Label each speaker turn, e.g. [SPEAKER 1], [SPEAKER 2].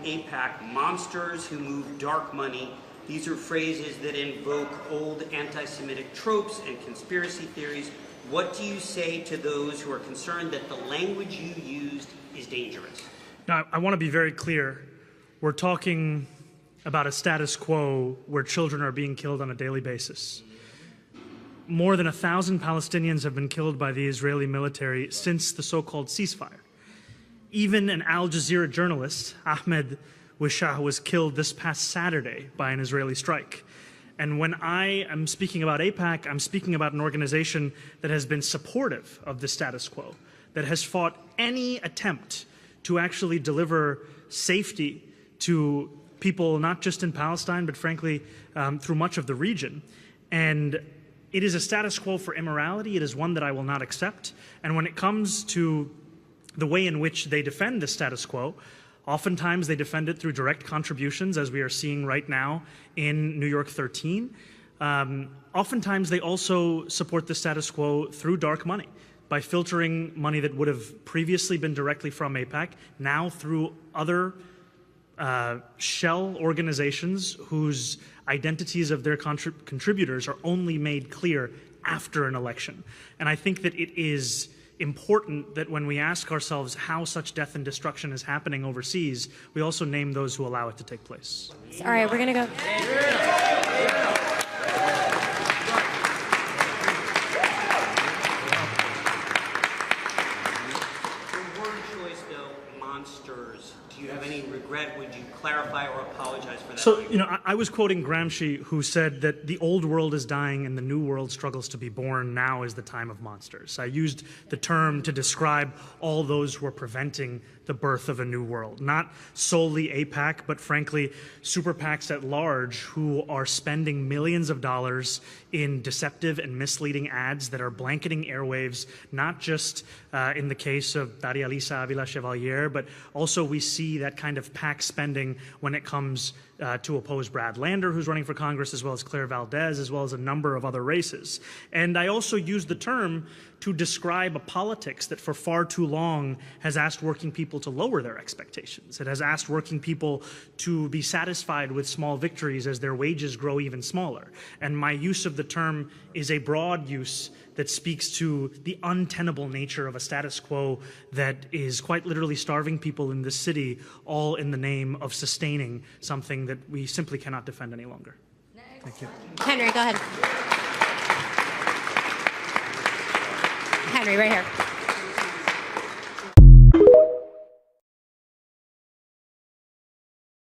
[SPEAKER 1] AIPAC monsters who move dark money. These are phrases that invoke old anti-Semitic tropes and conspiracy theories. What do you say to those who are concerned that the language you used is dangerous?
[SPEAKER 2] Now, I want to be very clear. We're talking about a status quo where children are being killed on a daily basis. More than 1,000 Palestinians have been killed by the Israeli military since the so-called ceasefire. Even an Al Jazeera journalist, Ahmed Wishah, was killed this past Saturday by an Israeli strike. And when I am speaking about AIPAC, I'm speaking about an organization that has been supportive of the status quo, that has fought any attempt to actually deliver safety to people not just in Palestine, but frankly, through much of the region. And it is a status quo for immorality. It is one that I will not accept. And when it comes to the way in which they defend the status quo, oftentimes they defend it through direct contributions, as we are seeing right now in New York 13. Oftentimes they also support the status quo through dark money, by filtering money that would have previously been directly from AIPAC, now through other shell organizations whose identities of their contributors are only made clear after an election. And I think that it is important that when we ask ourselves how such death and destruction is happening overseas, we also name those who allow it to take place.
[SPEAKER 3] All right, we're going to go.
[SPEAKER 1] The word choice, though, monsters. Do you have any regret? Would you clarify or apologize for that?
[SPEAKER 2] So, you know, I was quoting Gramsci, who said that the old world is dying and the new world struggles to be born. Now is the time of monsters. I used the term to describe all those who are preventing the birth of a new world. Not solely AIPAC, but frankly, super PACs at large who are spending millions of dollars in deceptive and misleading ads that are blanketing airwaves, not just in the case of Daria Lisa Avila Chevalier, but also we see that kind of PAC spending when it comes to oppose Brad Lander, who's running for Congress, as well as Claire Valdez, as well as a number of other races. And I also used the term to describe a politics that for far too long has asked working people to lower their expectations. It has asked working people to be satisfied with small victories as their wages grow even smaller. And my use of the term is a broad use that speaks to the untenable nature of a status quo that is quite literally starving people in this city, all in the name of sustaining something that we simply cannot defend any longer. Thank you.
[SPEAKER 3] Henry, go ahead. Henry, right here.